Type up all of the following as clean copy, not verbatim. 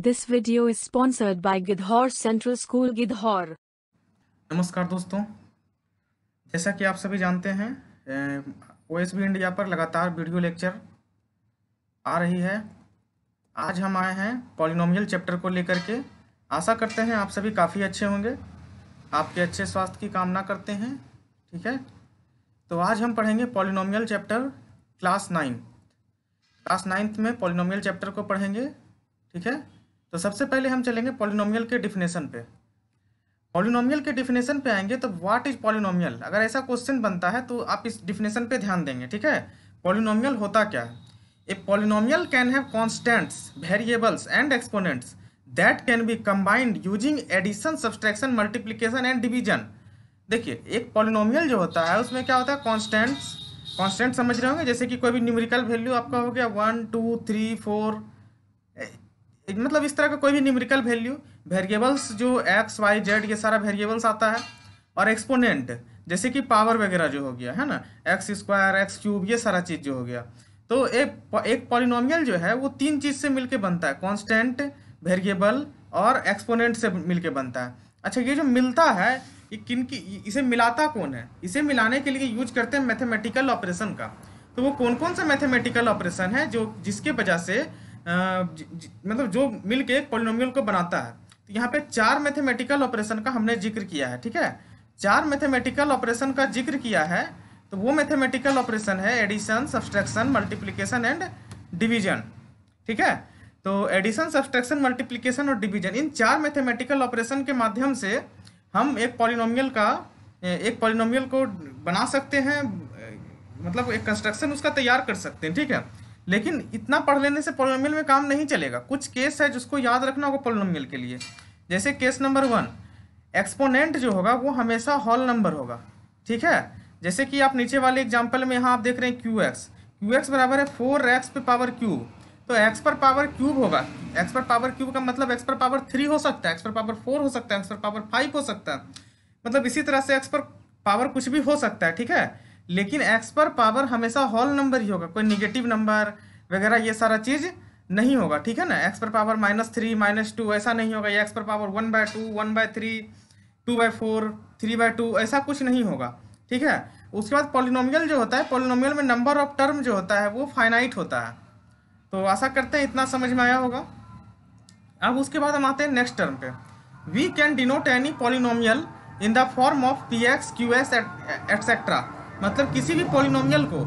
This video is sponsored by Gidhor Central School, Gidhor. नमस्कार दोस्तों, जैसा कि आप सभी जानते हैं OSB इंडिया पर लगातार वीडियो लेक्चर आ रही है। आज हम आए हैं पॉलिनोमियल चैप्टर को लेकर के। आशा करते हैं आप सभी काफ़ी अच्छे होंगे, आपके अच्छे स्वास्थ्य की कामना करते हैं। ठीक है, तो आज हम पढ़ेंगे पॉलिनोमियल चैप्टर क्लास 9th में पॉलिनोमियल चैप्टर को पढ़ेंगे। ठीक है, तो सबसे पहले हम चलेंगे पॉलिनोमियल के डिफिनेशन पे। पॉलिनोमियल के डिफिनेशन पे आएंगे तो व्हाट इज पॉलिनोमियल, अगर ऐसा क्वेश्चन बनता है तो आप इस डिफिनेशन पे ध्यान देंगे। ठीक है, पॉलिनोमियल होता क्या है? A polynomial can have constants, variables and exponents that can be combined using addition, subtraction, multiplication and division. देखिए, एक पॉलिनोमियल जो होता है उसमें क्या होता है, कॉन्स्टेंट समझ रहे होंगे, जैसे कि कोई भी न्यूमेरिकल वैल्यू आपका हो गया 1 2 3 4, मतलब इस तरह का कोई भी न्यूमेरिकल वैल्यू। वेरिएबल्स जो x y z ये सारा वेरिएबल्स आता है, और एक्सपोनेंट जैसे कि पावर वगैरह जो हो गया है ना, x स्क्वायर, x क्यूब, ये सारा चीज़ जो हो गया। तो एक पॉलिनोमियल जो है वो तीन चीज़ से मिलके बनता है, कांस्टेंट, वेरिएबल और एक्सपोनेंट से मिलके बनता है। अच्छा, ये जो मिलता है ये इसे मिलाता कौन है? इसे मिलाने के लिए यूज करते हैं मैथमेटिकल ऑपरेशन का। तो वो कौन कौन सा मैथमेटिकल ऑपरेशन है जो जिसके वजह से मतलब जो मिलके एक पॉलिनोमियल को बनाता है? तो यहाँ पे 4 मैथमेटिकल ऑपरेशन का हमने जिक्र किया है। ठीक है, 4 मैथमेटिकल ऑपरेशन का जिक्र किया है। तो वो मैथमेटिकल ऑपरेशन है addition, subtraction, multiplication and division. ठीक है, तो एडिशन, सब्सट्रैक्शन, मल्टीप्लिकेशन और डिवीजन, इन 4 मैथमेटिकल ऑपरेशन के माध्यम से हम एक पॉलिनोमियल को बना सकते हैं, मतलब एक कंस्ट्रक्शन उसका तैयार कर सकते हैं। ठीक है, लेकिन इतना पढ़ लेने से पॉलिनोमियल में काम नहीं चलेगा। कुछ केस है जिसको याद रखना होगा पॉलिनोमियल के लिए। जैसे केस नंबर 1, एक्सपोनेंट जो होगा वो हमेशा होल नंबर होगा। ठीक है, जैसे कि आप नीचे वाले एग्जांपल में यहाँ आप देख रहे हैं QX बराबर है 4x पे पावर क्यूब। तो x पर पावर क्यूब होगा, x पर पावर क्यूब का मतलब x पर पावर 3 हो सकता है, x पर पावर 4 हो सकता है, x पर पावर 5 हो सकता है, मतलब इसी तरह से x पर पावर कुछ भी हो सकता है। ठीक है, लेकिन x पर पावर हमेशा होल नंबर ही होगा, कोई निगेटिव नंबर वगैरह ये सारा चीज़ नहीं होगा। ठीक है ना, x पर पावर -3, -2 ऐसा नहीं होगा, या x पर पावर 1/2, 1/3, 2/4, 3/2 ऐसा कुछ नहीं होगा। ठीक है, उसके बाद पॉलिनोमियल जो होता है, पॉलिनोमियल में नंबर ऑफ टर्म जो होता है वो फाइनाइट होता है। तो आशा करते हैं इतना समझ में आया होगा। अब उसके बाद हम आते हैं नेक्स्ट टर्म पे। We can denote any polynomial in the form of px, qs etcetera, मतलब किसी भी पॉलिनोमियल को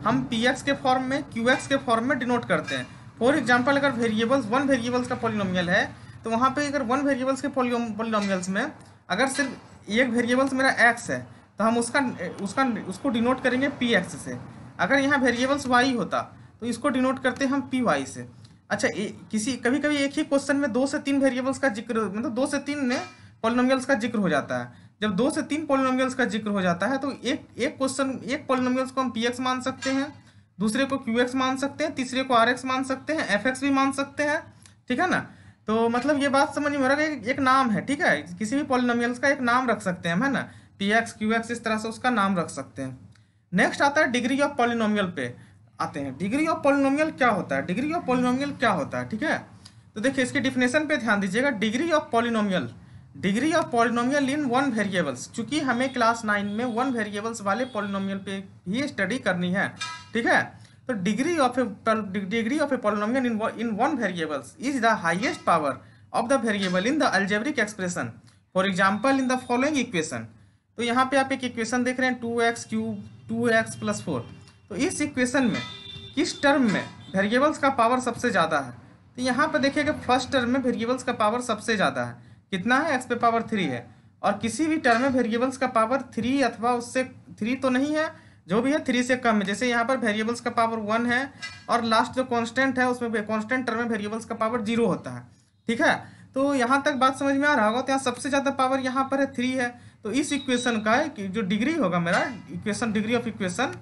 हम px के फॉर्म में, qx के फॉर्म में डिनोट करते हैं। फॉर एग्जांपल, अगर वन वेरिएबल्स का पॉलिनोमियल है तो वहाँ पे अगर 1 वेरिएबल्स के पॉलिनोमियल्स में अगर सिर्फ एक वेरिएबल्स मेरा x है तो हम उसको डिनोट करेंगे px से। अगर यहाँ वेरिएबल्स y होता तो इसको डिनोट करते हैं हम py से। अच्छा, कभी कभी एक ही क्वेश्चन में 2 से 3 वेरिएबल्स का जिक्र, मतलब 2 से 3 पॉलिनोमियल्स का जिक्र हो जाता है। जब 2 से 3 पॉलिनोमियल्स का जिक्र हो जाता है तो एक पॉलिनोमियल्स को हम px मान सकते हैं, दूसरे को qx मान सकते हैं, तीसरे को rx मान सकते हैं, fx भी मान सकते हैं। ठीक है ना, तो मतलब ये बात समझ में आ रहा है कि एक नाम है। ठीक है, किसी भी पॉलिनोमियल्स का एक नाम रख सकते हैं हम, है ना, px, qx, इस तरह से उसका नाम रख सकते हैं। नेक्स्ट आता है डिग्री ऑफ पॉलिनोमियल पे आते हैं। डिग्री ऑफ पॉलिनोमियल क्या होता है? डिग्री ऑफ पॉलिनोमियल क्या होता है? ठीक है, तो देखिए इसके डिफिनेशन पे ध्यान दीजिएगा। Degree of polynomial in 1 variables, चूंकि हमें क्लास 9 में 1 वेरिएबल्स वाले पॉलिनोमियल पे ही स्टडी करनी है। ठीक है, तो degree of a polynomial in 1 variables is the highest power of the variable in the algebraic expression. For example in the following equation. तो यहाँ पे आप एक इक्वेशन देख रहे हैं 2x क्यूब 2x + 4। तो इस इक्वेशन में किस टर्म में वेरिएबल्स का पावर सबसे ज़्यादा है? तो यहाँ पे देखिएगा फर्स्ट टर्म में वेरिएबल्स का पावर सबसे ज़्यादा है। कितना है? x पे पावर 3 है। और किसी भी टर्म में वेरिएबल्स का पावर 3 अथवा उससे 3 तो नहीं है, जो भी है 3 से कम है। जैसे यहाँ पर वेरिएबल्स का पावर 1 है और लास्ट जो कांस्टेंट है उसमें कांस्टेंट टर्म में वेरिएबल्स का पावर 0 होता है। ठीक है, तो यहाँ तक बात समझ में आ रहा होगा। तो यहाँ सबसे ज़्यादा पावर यहाँ पर है 3 है। तो इस इक्वेशन का जो डिग्री होगा मेरा इक्वेशन, डिग्री ऑफ इक्वेशन,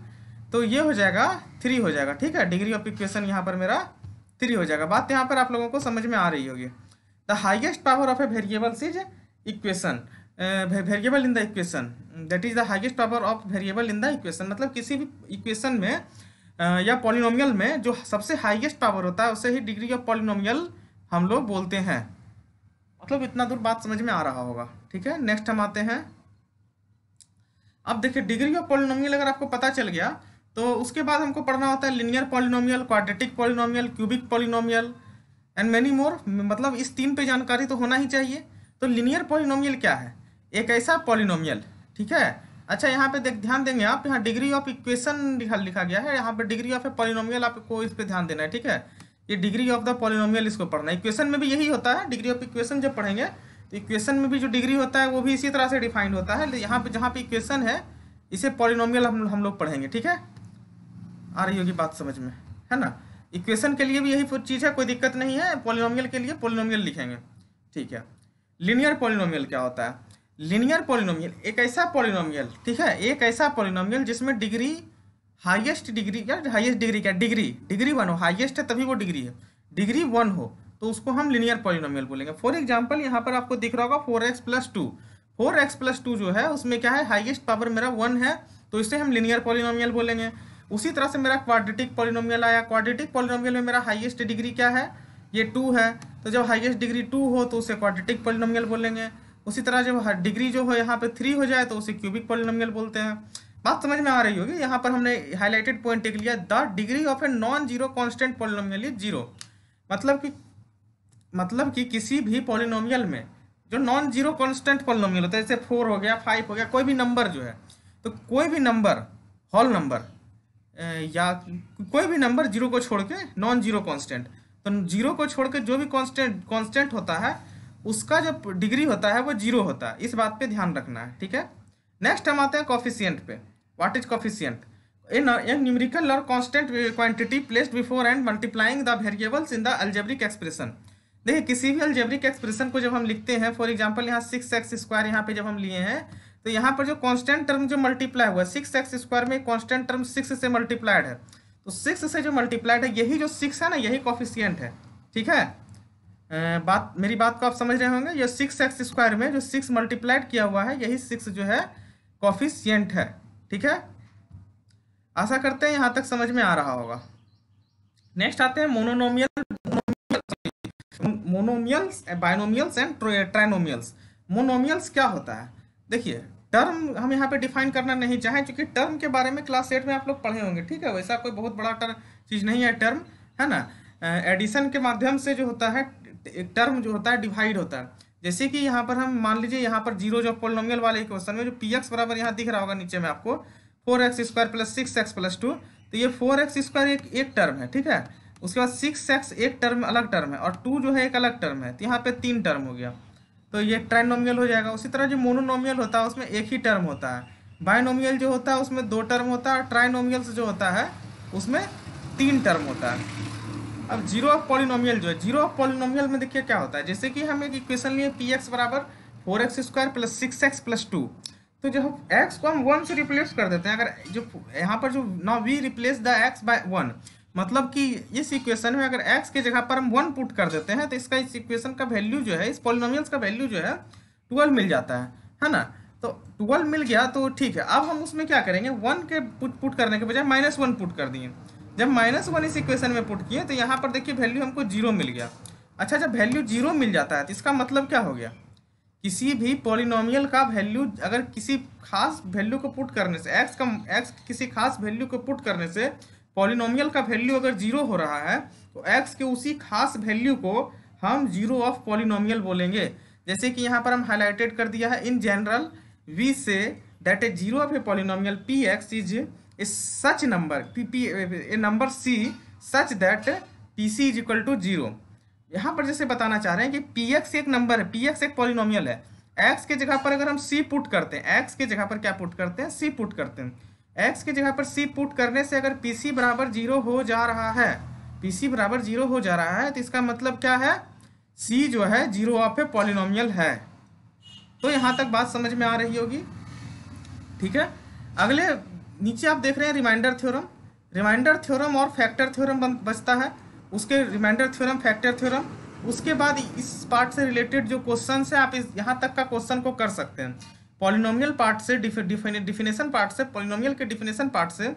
तो ये हो जाएगा 3 हो जाएगा। ठीक है, डिग्री ऑफ इक्वेशन यहाँ पर मेरा 3 हो जाएगा। बात यहाँ पर आप लोगों को समझ में आ रही होगी। The highest power of A variables is equation, variable in the equation, that is the highest power of variable in the equation, मतलब किसी भी इक्वेशन में या पॉलिनोमियल में जो सबसे हाईएस्ट पावर होता है उसे ही डिग्री ऑफ पॉलिनोमियल हम लोग बोलते हैं। मतलब इतना दूर बात समझ में आ रहा होगा। ठीक है, नेक्स्ट हम आते हैं। अब देखिए डिग्री ऑफ पॉलिनोमियल अगर आपको पता चल गया तो उसके बाद हमको पढ़ना होता है linear polynomial, quadratic polynomial, cubic polynomial and many more. मतलब इस तीन पे जानकारी तो होना ही चाहिए। तो लिनियर पॉलिनोमियल क्या है? एक ऐसा पॉलिनोमियल, ठीक है। अच्छा यहाँ पे ध्यान देंगे आप, यहाँ डिग्री ऑफ इक्वेशन लिखा गया है, यहाँ पे डिग्री ऑफ ए पॉलिनोमियल आपको इस पे ध्यान देना है। ठीक है, ये डिग्री ऑफ द पॉलिनोमियल इसको पढ़ना है। इक्वेशन में भी यही होता है, डिग्री ऑफ इक्वेशन जब पढ़ेंगे तो इक्वेशन में भी जो डिग्री होता है वो भी इसी तरह से डिफाइंड होता है। यहाँ पे जहाँ पे इक्वेशन है इसे पॉलिनोमियल हम लोग पढ़ेंगे। ठीक है, आ रही होगी बात समझ में, है ना। इक्वेशन के लिए भी यही चीज़ है, कोई दिक्कत नहीं है। पॉलिनोमियल के लिए पॉलिनोमियल लिखेंगे। ठीक है, लिनियर पॉलिनोमियल क्या होता है? लिनियर पॉलिनोमियल एक ऐसा पॉलिनोमियल, ठीक है, एक ऐसा पॉलिनोमियल जिसमें डिग्री हाईएस्ट डिग्री क्या, हाईएस्ट डिग्री क्या, डिग्री वन हो। हाईएस्ट है तभी वो डिग्री है, डिग्री वन हो तो उसको हम लिनियर पॉलिनोमियल बोलेंगे। फॉर एग्जांपल यहाँ पर आपको दिख रहा होगा 4x+2। 4x+2 जो है उसमें क्या है, हाईएस्ट पावर मेरा 1 है तो इसे हम लिनियर पॉलिनोमियल बोलेंगे। उसी तरह से मेरा क्वाड्रेटिक पॉलिनोमियल आया। क्वाड्रेटिक पॉलिनोमियल में मेरा हाईएस्ट डिग्री क्या है, ये 2 है, तो जब हाईएस्ट डिग्री 2 हो तो उसे क्वाड्रेटिक पॉलिनोमियल बोलेंगे। उसी तरह जब डिग्री जो हो यहाँ पे 3 हो जाए तो उसे क्यूबिक पॉलिनोमियल बोलते हैं। बात समझ में आ रही होगी। यहाँ पर हमने हाईलाइटेड पॉइंट एक लिया, the degree of a non zero constant polynomial is 0। मतलब कि किसी भी पॉलिनोमियल में जो नॉन जीरो कॉन्स्टेंट पॉलिनोमियल होता है, जैसे 4 हो गया, 5 हो गया, कोई भी नंबर जो है, तो कोई भी नंबर होल नंबर या कोई भी नंबर जीरो को छोड़ के नॉन जीरो कांस्टेंट, तो जीरो को छोड़ के जो भी कांस्टेंट होता है उसका जो डिग्री होता है वो 0 होता है। इस बात पे ध्यान रखना है। ठीक है, नेक्स्ट हम आते हैं कोफिशिएंट पे। What is coefficient? A numerical और constant quantity placed before and multiplying the variables in the algebraic expression. देखिए किसी भी अलजेब्रिक एक्सप्रेशन को जब हम लिखते हैं, फॉर एग्जांपल यहाँ 6x² यहाँ पे जब हम लिए हैं तो यहाँ पर जो कांस्टेंट टर्म जो मल्टीप्लाई हुआ है 6x² में कांस्टेंट टर्म 6 से मल्टीप्लाइड है, तो 6 से जो मल्टीप्लाइड है यही जो 6 है ना, यही कोफिशिएंट है। ठीक है, मेरी बात को आप समझ रहे होंगे। ये 6x² में जो 6 मल्टीप्लाइड किया हुआ है यही 6 जो है कोफिशिएंट है। ठीक है, आशा करते हैं यहाँ तक समझ में आ रहा होगा। नेक्स्ट आते हैं monomials, binomials and trinomials. Monomials क्या होता है? देखिए टर्म हम यहाँ पे डिफाइन करना नहीं चाहें क्योंकि टर्म के बारे में क्लास 8 में आप लोग पढ़े होंगे। ठीक है, वैसा कोई बहुत बड़ा चीज़ नहीं है टर्म, है ना। एडिशन के माध्यम से जो होता है एक टर्म जो होता है डिवाइड होता है। जैसे कि यहाँ पर हम मान लीजिए यहाँ पर जीरो जो पॉलिनोमियल वाले क्वेश्चन में जो px बराबर यहाँ दिख रहा होगा नीचे में आपको 4x² + 6x+2, तो ये 4x² एक टर्म है। ठीक है, उसके बाद 6x एक टर्म अलग टर्म है और 2 जो है एक अलग टर्म है, तो यहाँ पे 3 टर्म हो गया, तो ये ट्राइनोमियल हो जाएगा। उसी तरह जो मोनोनोमियल होता है उसमें एक ही टर्म होता है, बाइनोमियल जो होता है उसमें 2 टर्म होता है, और ट्राइनोमियल जो होता है उसमें 3 टर्म होता है। अब जीरो ऑफ पॉलिनोमियल जो है, जीरो ऑफ पॉलिनोमियल में देखिए क्या होता है। जैसे कि हम एक इक्वेशन लिए px बराबर 4x² + 6x+2, तो जब x को हम 1 से रिप्लेस कर देते हैं, अगर जो यहाँ पर जो now we replace the x by 1, मतलब कि इस इक्वेशन में अगर x के जगह पर हम 1 पुट कर देते हैं तो इसका इस इक्वेशन का वैल्यू जो है, इस पॉलिनोमियल्स का वैल्यू जो है 12 मिल जाता है ना। तो 12 मिल गया तो ठीक है, अब हम उसमें क्या करेंगे, 1 के पुट करने के बजाय -1 पुट कर दिए। जब -1 इस इक्वेशन में पुट किए तो यहाँ पर देखिए वैल्यू हमको 0 मिल गया। अच्छा, जब वैल्यू 0 मिल जाता है तो इसका मतलब क्या हो गया, किसी भी पॉलिनोमियल का वैल्यू अगर किसी खास वैल्यू को पुट करने से, x किसी खास वैल्यू को पुट करने से पॉलिनोमियल का वैल्यू अगर 0 हो रहा है तो x के उसी खास वैल्यू को हम जीरो ऑफ पॉलिनोमियल बोलेंगे। जैसे कि यहाँ पर हम हाईलाइटेड कर दिया है, in general we say that a zero of a polynomial px is a such number a number c such that pc is equal to 0। यहाँ पर जैसे बताना चाह रहे हैं कि px एक नंबर है, px एक पॉलिनोमियल है, x के जगह पर अगर हम c पुट करते हैं, x के जगह पर क्या पुट करते हैं, c पुट करते हैं, x के जगह पर c पुट करने से अगर pc बराबर 0 हो जा रहा है, pc बराबर 0 हो जा रहा है, तो इसका मतलब क्या है, c जो है जीरो ऑफ ए पॉलिनोमियल है। तो यहाँ तक बात समझ में आ रही होगी। ठीक है, अगले नीचे आप देख रहे हैं रिमाइंडर थ्योरम। रिमाइंडर थ्योरम और फैक्टर थ्योरम बचता है, उसके रिमाइंडर थ्योरम, फैक्टर थ्योरम, उसके बाद इस पार्ट से रिलेटेड जो क्वेश्चन है आप इस यहाँ तक का क्वेश्चन को कर सकते हैं। पॉलिनोमियल पार्ट से, डिफिनेशन पार्ट से, पॉलिनोमियल के डिफिनेशन पार्ट से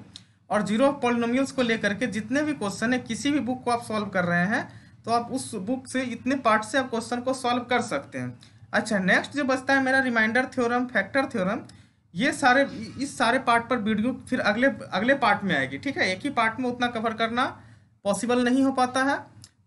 और जीरो ऑफ पॉलिनोमियल्स को लेकर के जितने भी क्वेश्चन है, किसी भी बुक को आप सॉल्व कर रहे हैं तो आप उस बुक से इतने पार्ट से आप क्वेश्चन को सॉल्व कर सकते हैं। अच्छा, नेक्स्ट जो बचता है मेरा रिमाइंडर थ्योरम, फैक्टर थ्योरम, ये सारे इस सारे पार्ट पर वीडियो फिर अगले अगले पार्ट में आएगी, ठीक है। एक ही पार्ट में उतना कवर करना पॉसिबल नहीं हो पाता है,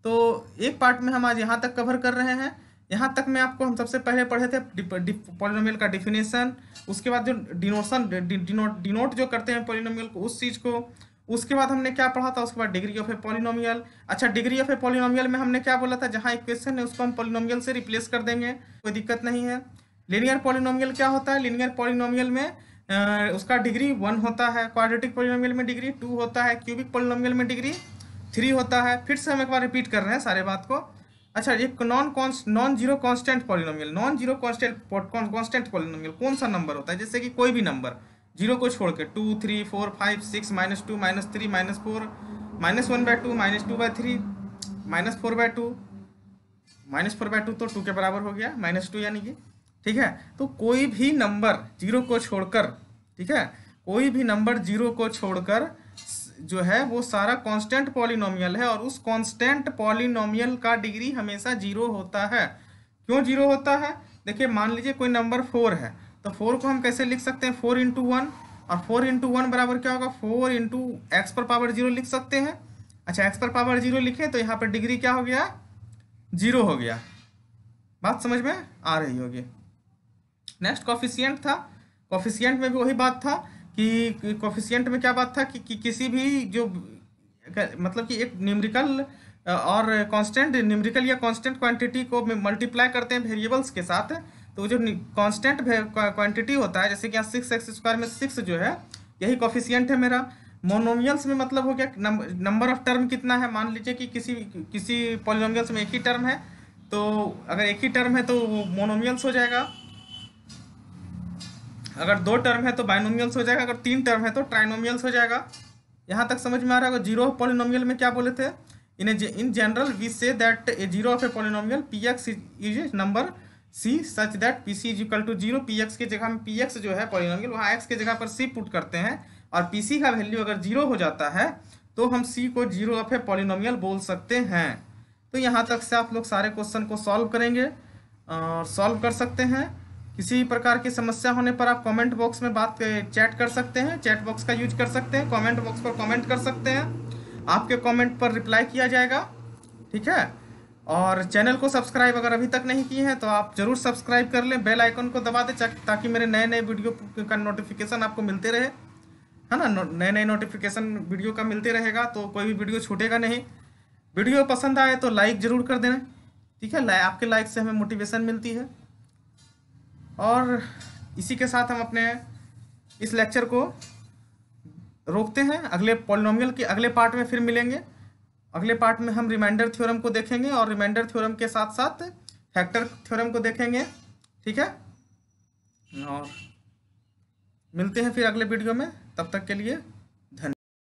तो एक पार्ट में हम आज यहाँ तक कवर कर रहे हैं। यहाँ तक में आपको हम सबसे पहले पढ़े थे पॉलिनोमियल का डिफिनेशन, उसके बाद जो डिनोशन डिनोट जो करते हैं पॉलिनोमियल को, उस चीज़ को, उसके बाद हमने क्या पढ़ा था, उसके बाद डिग्री ऑफ ए पॉलिनोमियल। अच्छा, डिग्री ऑफ ए पॉलिनोमियल में हमने क्या बोला था, जहाँ इक्वेशन है उसको हम पॉलिनोमियल से रिप्लेस कर देंगे, कोई दिक्कत नहीं है। लीनियर पॉलिनोमियल क्या होता है, लीनियर पॉलिनोमियल में उसका डिग्री 1 होता है, क्वाड्रेटिक पॉलिनोमियल में डिग्री 2 होता है, क्यूबिक पॉलिनोमियल में डिग्री 3 होता है। फिर से हम एक बार रिपीट कर रहे हैं सारे बात को। अच्छा, एक non zero constant polynomial, non zero constant polynomial कौन सा नंबर होता है, जैसे कि कोई भी नंबर जीरो को छोड़ के 2, 3, 4, 5, 6, -2, -3, -4, -1/2, -2/3, -4/2, -4/2 तो 2 के बराबर हो गया, -2 यानी कि, ठीक है। तो कोई भी नंबर जीरो को छोड़कर, ठीक है, कोई भी नंबर जीरो को छोड़कर जो है वो सारा कांस्टेंट पॉलिनोमियल है, और उस कांस्टेंट पॉलिनोमियल का डिग्री हमेशा जीरो होता है। क्यों जीरो होता है, देखिए मान लीजिए कोई नंबर 4 है, तो 4 को हम कैसे लिख सकते हैं, 4 × 1, और 4 × 1 बराबर क्या होगा, 4 × x पर पावर 0 लिख सकते हैं। अच्छा, x पर पावर 0 लिखे तो यहाँ पर डिग्री क्या हो गया, 0 हो गया। बात समझ में आ रही होगी। नेक्स्ट कॉफिशिएंट था, कॉफिशिएंट में भी वही बात था कि कॉफिशिएंट में क्या बात था कि किसी भी जो मतलब कि एक न्यूमेरिकल और कांस्टेंट न्यूमेरिकल या कांस्टेंट क्वांटिटी को मल्टीप्लाई करते हैं वेरिएबल्स के साथ, तो जो कांस्टेंट क्वांटिटी होता है, जैसे कि यहाँ 6x² में 6 जो है, यही कॉफिशिएंट है मेरा। मोनोमियल्स में मतलब हो गया नंबर ऑफ टर्म कितना है, मान लीजिए कि किसी पॉलिनोमियल्स में एक ही टर्म है, तो अगर एक ही टर्म है तो वो मोनोमियल्स हो जाएगा, अगर 2 टर्म है तो बाइनोमियल्स हो जाएगा, अगर 3 टर्म है तो ट्राइनोमियल्स हो जाएगा। यहाँ तक समझ में आ रहा है। जीरो पॉलिनोमियल में क्या बोले थे, in general we say that a zero of a polynomial px is a number c such that pc is equal to 0। px की जगह में px जो है पॉलिनोमियल, वहाँ x की जगह पर c पुट करते हैं, और pc का वैल्यू अगर 0 हो जाता है तो हम c को जीरो ऑफ ए पॉलिनोमियल बोल सकते हैं। तो यहाँ तक से आप लोग सारे क्वेश्चन को सॉल्व करेंगे और सॉल्व कर सकते हैं। किसी प्रकार की समस्या होने पर आप कमेंट बॉक्स में चैट कर सकते हैं, चैट बॉक्स का यूज कर सकते हैं, कमेंट बॉक्स पर कमेंट कर सकते हैं, आपके कमेंट पर रिप्लाई किया जाएगा, ठीक है। और चैनल को सब्सक्राइब अगर अभी तक नहीं किए हैं तो आप जरूर सब्सक्राइब कर लें, बेल आइकन को दबा दें ताकि मेरे नए नए वीडियो का नोटिफिकेशन आपको मिलते रहे, है ना। नए नए नोटिफिकेशन वीडियो का मिलते रहेगा, तो कोई भी वीडियो छूटेगा नहीं। वीडियो पसंद आए तो लाइक ज़रूर कर देना, ठीक है, आपके लाइक से हमें मोटिवेशन मिलती है। और इसी के साथ हम अपने इस लेक्चर को रोकते हैं, अगले पॉलिनोमियल के अगले पार्ट में फिर मिलेंगे। अगले पार्ट में हम रिमाइंडर थ्योरम को देखेंगे, और रिमाइंडर थ्योरम के साथ साथ फैक्टर थ्योरम को देखेंगे, ठीक है। और मिलते हैं फिर अगले वीडियो में, तब तक के लिए